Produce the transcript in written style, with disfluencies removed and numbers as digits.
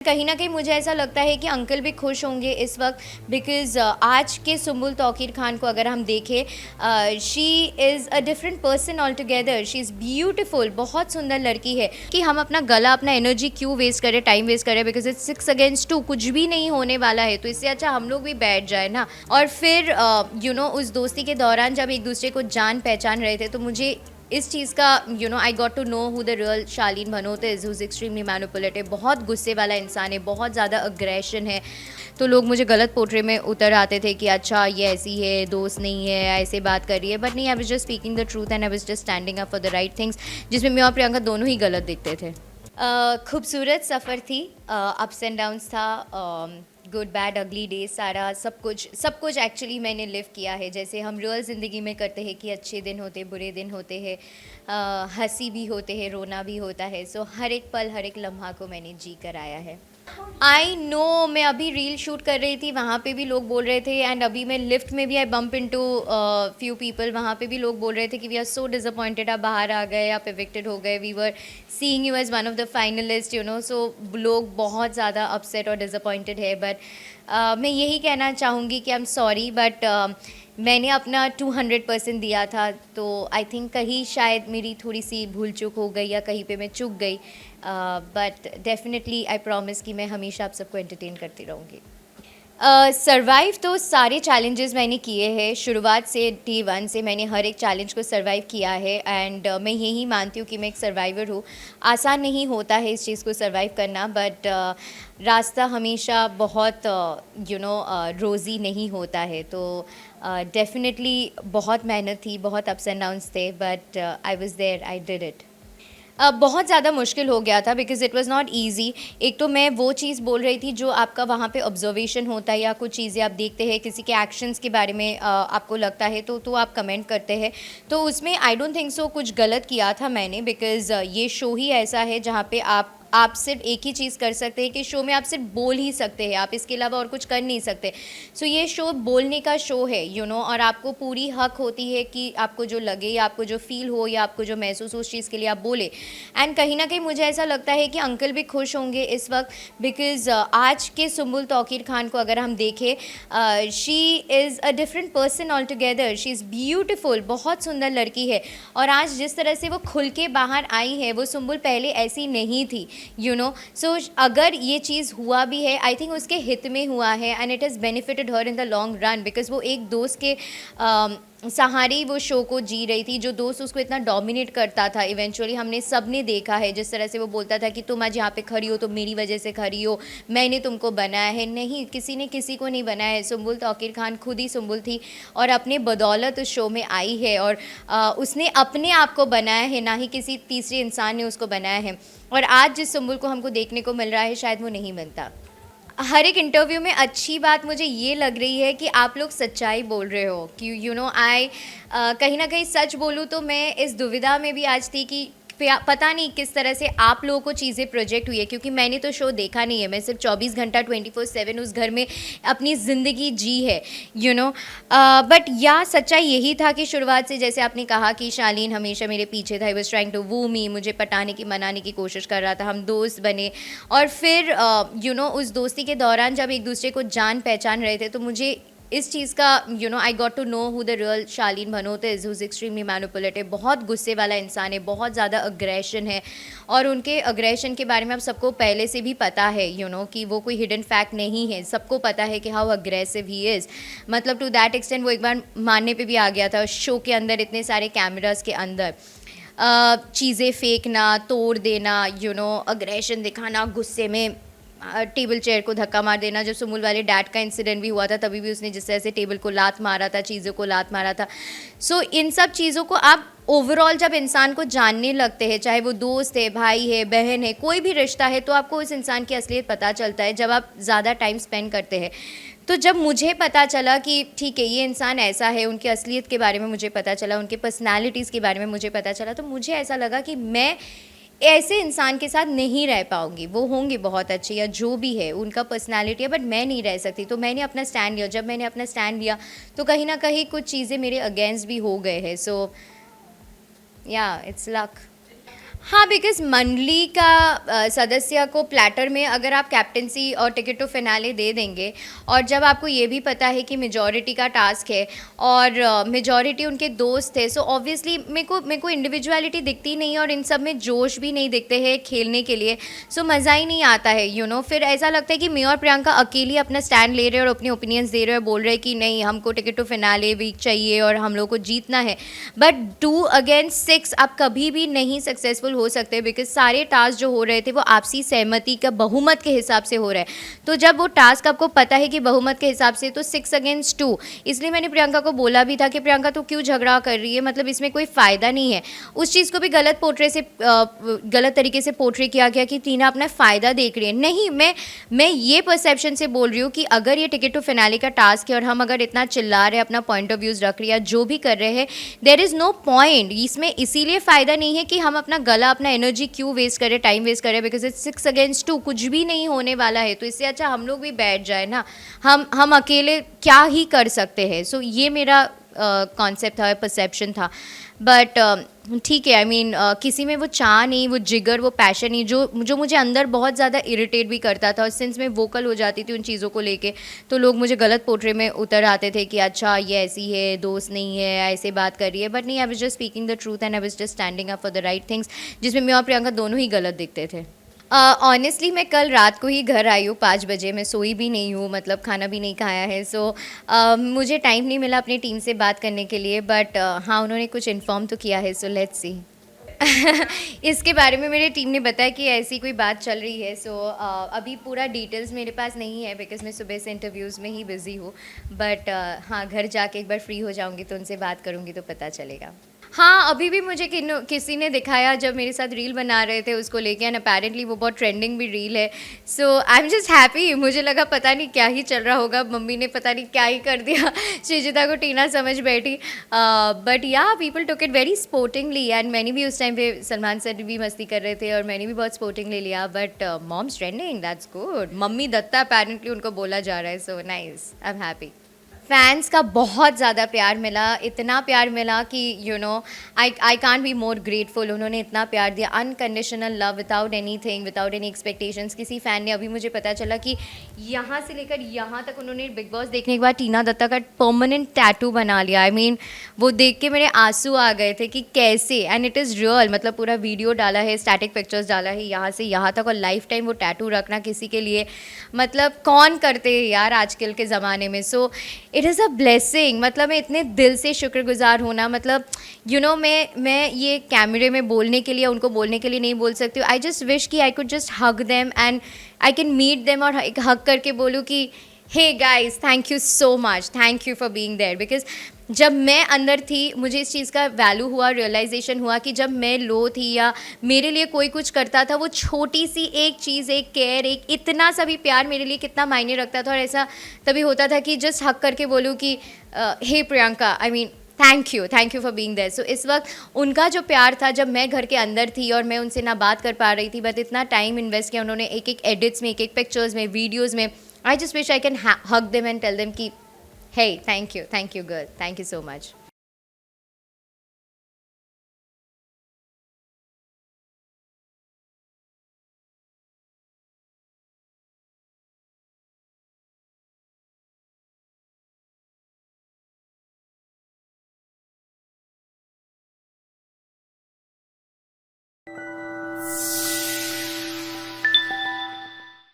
कहीं न कहीं मुझे ऐसा लगता है कि अंकल भी खुश होंगे इस वक़्त बिकॉज़ आज के सुंबुल तौकीर खान को अगर हम देखें she is a different person all together. She is beautiful, बहुत सुंदर लड़की है कि हम अपना गला, अपना एनर्जी क्यों वेस्ट करें, टाइम वेस्ट करें बिकॉज़ इट्स 6 अगेंस्ट 2, कुछ भी नहीं होने वाला है। तो इससे अच्छा हम लोग भी बैठ जाए ना। और फिर उस दोस्ती के दौरान जब एक दूसरे को जान पहचान रहे थे तो मुझे इस चीज़ का I got to know who the real Shaleen Bhanot is, who is extremely manipulative, बहुत गुस्से वाला इंसान है, बहुत ज़्यादा अग्रेशन है। तो लोग मुझे गलत पोर्ट्रे में उतर आते थे कि अच्छा ये ऐसी है, दोस्त नहीं है, ऐसे बात कर रही है, बट नहीं, I was just speaking the truth and I was just standing up for the right things, जिसमें मैं और प्रियंका दोनों ही गलत दिखते थे। खूबसूरत सफ़र थी, अप्स एंड डाउन्स था, गुड बैड अगली डेज, सारा सब कुछ एक्चुअली मैंने लिव किया है, जैसे हम रियल ज़िंदगी में करते हैं कि अच्छे दिन होते, बुरे दिन होते हैं, हंसी भी होते हैं, रोना भी होता है। सो हर एक पल, हर एक लम्हा को मैंने जी कर आया है। आई नो, मैं अभी रील शूट कर रही थी, वहाँ पे भी लोग बोल रहे थे, एंड अभी मैं लिफ्ट में भी आई बम्प इनटू फ्यू पीपल, वहाँ पे भी लोग बोल रहे थे कि वी आर सो डिसअपॉइंटेड, आप बाहर आ गए, आप एविक्टेड हो गए, we were seeing you as one of the finalist, so लोग बहुत ज़्यादा अपसेट और डिसअपॉइंटेड है। बट मैं यही कहना चाहूँगी कि आई एम सॉरी, बट मैंने अपना 200% दिया था, तो आई थिंक कहीं शायद मेरी थोड़ी सी भूल चूक हो गई या कहीं पे मैं चूक गई, बट डेफिनेटली आई प्रॉमिस कि मैं हमेशा आप सबको एंटरटेन करती रहूँगी। सर्वाइव तो सारे चैलेंजेस मैंने किए हैं, शुरुआत से डे वन से मैंने हर एक चैलेंज को सर्वाइव किया है, एंड मैं यही मानती हूँ कि मैं एक सर्वाइवर हूँ। आसान नहीं होता है इस चीज़ को सर्वाइव करना, बट रास्ता हमेशा बहुत रोज़ी नहीं होता है। तो डेफिनेटली बहुत मेहनत थी, बहुत अप्स एंड डाउन्स थे, but I was there, I did it. बहुत ज़्यादा मुश्किल हो गया था because it was not easy. एक तो मैं वो चीज़ बोल रही थी जो आपका वहाँ पे ऑब्जर्वेशन होता है, या कुछ चीज़ें आप देखते हैं, किसी के एक्शंस के बारे में आपको लगता है तो आप कमेंट करते हैं। तो उसमें आई डोंट थिंक सो कुछ गलत किया था मैंने, बिकॉज़ ये शो ही ऐसा है जहाँ पे आप सिर्फ एक ही चीज़ कर सकते हैं कि शो में आप सिर्फ बोल ही सकते हैं, आप इसके अलावा और कुछ कर नहीं सकते। सो ये शो बोलने का शो है, और आपको पूरी हक होती है कि आपको जो लगे, या आपको जो फील हो, या आपको जो महसूस हो, उस चीज़ के लिए आप बोले। एंड कहीं ना कहीं मुझे ऐसा लगता है कि अंकल भी खुश होंगे इस वक्त बिकॉज़ आज के सुंबुल तौकीर खान को अगर हम देखें, she is a different person all together. She is beautiful, बहुत सुंदर लड़की है, और आज जिस तरह से वो खुल के बाहर आई है, वो सुंबुल पहले ऐसी नहीं थी। सो अगर ये चीज़ हुआ भी है, आई थिंक उसके हित में हुआ है, and it has benefited her in the long run, because वो एक दोस्त के सहारे वो शो को जी रही थी, जो दोस्त उसको इतना डोमिनेट करता था। इवेंचुअली हमने सब ने देखा है जिस तरह से वो बोलता था कि तुम आज यहाँ पे खड़ी हो तो मेरी वजह से खड़ी हो, मैंने तुमको बनाया है। नहीं, किसी ने किसी को नहीं बनाया है, सुंबुल तौकीर खान खुद ही सुंबुल थी, और अपने बदौलत उस शो में आई है, और उसने अपने आप को बनाया है, ना ही किसी तीसरे इंसान ने उसको बनाया है। और आज जिस सुंबुल को हमको देखने को मिल रहा है, शायद वो नहीं मिलता। हर एक इंटरव्यू में अच्छी बात मुझे ये लग रही है कि आप लोग सच्चाई बोल रहे हो, कि आई कहीं ना कहीं सच बोलूँ तो मैं इस दुविधा में भी आज थी कि पता नहीं किस तरह से आप लोगों को चीज़ें प्रोजेक्ट हुई है, क्योंकि मैंने तो शो देखा नहीं है, मैं सिर्फ 24 घंटा 24/7 उस घर में अपनी ज़िंदगी जी है, बट या सच्चाई यही था कि शुरुआत से, जैसे आपने कहा कि शालीन हमेशा मेरे पीछे था, he was trying to woo me, मुझे पटाने की, मनाने की कोशिश कर रहा था, हम दोस्त बने, और फिर उस दोस्ती के दौरान जब एक दूसरे को जान पहचान रहे थे तो मुझे इस चीज़ का I got to know who the real Shaleen Bhanot is, who is extremely manipulative, बहुत गुस्से वाला इंसान है, बहुत ज़्यादा अग्रेशन है, और उनके अग्रेशन के बारे में आप सबको पहले से भी पता है, कि वो कोई हिडन फैक्ट नहीं है, सबको पता है कि हाउ अग्रेसिव ही इज़। मतलब टू दैट एक्सटेंट वो एक बार मानने पे भी आ गया था, शो के अंदर इतने सारे कैमरास के अंदर चीज़ें फेंकना, तोड़ देना, अग्रेशन दिखाना, गुस्से में टेबल चेयर को धक्का मार देना। जब सुमुल वाले डैड का इंसिडेंट भी हुआ था, तभी भी उसने जिस तरह से टेबल को लात मारा था, चीज़ों को लात मारा था। सो इन सब चीज़ों को आप ओवरऑल जब इंसान को जानने लगते हैं, चाहे वो दोस्त है, भाई है, बहन है, कोई भी रिश्ता है, तो आपको उस इंसान की असलियत पता चलता है जब आप ज़्यादा टाइम स्पेंड करते हैं। तो जब मुझे पता चला कि ठीक है, ये इंसान ऐसा है, उनकी असलियत के बारे में मुझे पता चला, उनके पर्सनैलिटीज़ के बारे में मुझे पता चला, तो मुझे ऐसा लगा कि मैं ऐसे इंसान के साथ नहीं रह पाऊँगी। वो होंगे बहुत अच्छे या जो भी है, उनका पर्सनैलिटी है, बट मैं नहीं रह सकती। तो मैंने अपना स्टैंड लिया। जब मैंने अपना स्टैंड लिया तो कहीं न कहीं कुछ चीज़ें मेरे अगेंस्ट भी हो गए हैं। सो या इट्स लक। हाँ, बिकॉज़ मंडली का सदस्य को प्लैटर में अगर आप कैप्टेंसी और टिकट टू फिनाले दे देंगे और जब आपको ये भी पता है कि मेजॉरिटी का टास्क है और मेजॉरिटी उनके दोस्त थे, सो ऑब्वियसली मेरे को इंडिविजुअलिटी दिखती नहीं है और इन सब में जोश भी नहीं दिखते हैं खेलने के लिए, सो मज़ा ही नहीं आता है, फिर ऐसा लगता है कि मैं और प्रियंका अकेली अपना स्टैंड ले रहे हैं और अपने ओपिनियंस दे रहे हैं, बोल रहे हैं कि नहीं, हमको टिकट टू फिनाले वीक चाहिए और हम लोग को जीतना है। बट 2 अगेंस्ट 6 आप कभी भी नहीं सक्सेसफुल हो सकते, बिकॉज सारे टास्क जो हो रहे थे वो आपसी सहमति का बहुमत के हिसाब से हो रहा है। तो जब वो टास्क आपको पता है कि बहुमत के हिसाब से, तो 6 अगेंस्ट 2, इसलिए मैंने प्रियंका को बोला भी था कि प्रियंका तू क्यों झगड़ा कर रही है, मतलब इसमें कोई फ़ायदा नहीं है। उस चीज़ को भी गलत तरीके से पोर्ट्रे किया गया कि टीना अपना फ़ायदा देख रही है। नहीं, मैं ये परसेप्शन से बोल रही हूँ कि अगर ये टिकट टू फिनाले का टास्क है और हम अगर इतना चिल्ला रहे हैं, अपना पॉइंट ऑफ व्यूज़ रख रही है, जो भी कर रहे हैं, देयर इज़ नो पॉइंट इसमें। इसीलिए फ़ायदा नहीं है कि हम अपना गला, अपना एनर्जी क्यों वेस्ट करें, टाइम वेस्ट करें, बिकॉज इट्स 6 अगेंस्ट 2, कुछ भी नहीं होने वाला है। तो इससे अच्छा हम लोग भी बैठ जाए ना, हम अकेले क्या ही कर सकते हैं। सो ये मेरा कॉन्सेप्ट था, परसेप्शन था। बट ठीक है, आई मीन किसी में वो चाह नहीं, वो जिगर, वो पैशन नहीं, जो मुझे अंदर बहुत ज़्यादा इरिटेट भी करता था। और सिंस मैं वोकल हो जाती थी उन चीज़ों को लेके, तो लोग मुझे गलत पोर्ट्रे में उतर आते थे कि अच्छा ये ऐसी है, दोस्त नहीं है, ऐसे बात कर रही है। बट नहीं, I was just speaking the truth and I was just standing up for the right things, जिसमें मैं और प्रियंका दोनों ही गलत दिखते थे। ऑनेस्टली मैं कल रात को ही घर आई हूँ 5 बजे, मैं सोई भी नहीं हूँ, मतलब खाना भी नहीं खाया है। सो मुझे टाइम नहीं मिला अपनी टीम से बात करने के लिए, बट हाँ, उन्होंने कुछ इन्फॉर्म तो किया है, सो लेट्स सी। इसके बारे में मेरी टीम ने बताया कि ऐसी कोई बात चल रही है। सो अभी पूरा डिटेल्स मेरे पास नहीं है, बिकॉज मैं सुबह से इंटरव्यूज़ में ही बिज़ी हूँ। बट हाँ, घर जाके एक बार फ्री हो जाऊँगी तो उनसे बात करूँगी तो पता चलेगा। हाँ, अभी भी मुझे किसी ने दिखाया जब मेरे साथ रील बना रहे थे उसको लेके, एंड अपेरेंटली वो बहुत ट्रेंडिंग भी रील है। सो आई एम जस्ट हैप्पी। मुझे लगा पता नहीं क्या ही चल रहा होगा, मम्मी ने पता नहीं क्या ही कर दिया, श्रीजिता को टीना समझ बैठी। बट या people took it very sportingly, and मैंने भी उस टाइम पे, सलमान सर भी मस्ती कर रहे थे और मैंने भी बहुत स्पोर्टिंगली लिया। But moms trending, that's good. Mummy Dutta apparently उनको बोला जा रहा है, so nice, I am happy. Fans का बहुत ज़्यादा प्यार मिला, इतना प्यार मिला कि I can't be more grateful. उन्होंने इतना प्यार दिया, unconditional love, without anything, without any expectations. किसी फ़ैन ने, अभी मुझे पता चला कि यहाँ से लेकर यहाँ तक उन्होंने बिग बॉस देखने के बाद टीना दत्ता का परमानेंट टैटू बना लिया। आई मीन वो देख के मेरे आंसू आ गए थे कि कैसे, एंड इट इज़ रियल, मतलब पूरा वीडियो डाला है, स्टैटिक पिक्चर्स डाला है यहाँ से यहाँ तक, और लाइफ टाइम वो टैटू रखना किसी के लिए, मतलब कौन करते हैं यार आजकल के ज़माने में। So it is a blessing. मतलब मैं इतने दिल से शुक्रगुजार होना, मतलब मैं ये कैमरे में बोलने के लिए, उनको बोलने के लिए नहीं बोल सकती हूँ। आई जस्ट विश कि I could just hug them and I can meet them और एक हग करके बोलूँ कि hey guys, thank you so much, thank you for being there. Because जब मैं अंदर थी मुझे इस चीज़ का वैल्यू हुआ, रियलाइजेशन हुआ कि जब मैं लो थी या मेरे लिए कोई कुछ करता था, वो छोटी सी एक चीज़, एक केयर, एक इतना सा भी प्यार मेरे लिए कितना मायने रखता था। और ऐसा तभी होता था कि जस्ट हक करके बोलूँ कि hey Priyanka, I mean thank you for being there. So इस वक्त उनका जो प्यार था, जब मैं घर के अंदर थी और मैं उनसे ना बात कर पा रही थी, बट इतना टाइम इन्वेस्ट किया उन्होंने, एक एक एडिट्स में, एक एक पिक्चर्स में, वीडियोज़ में। I just wish I can hug them and tell them कि hey, thank you girl, thank you so much.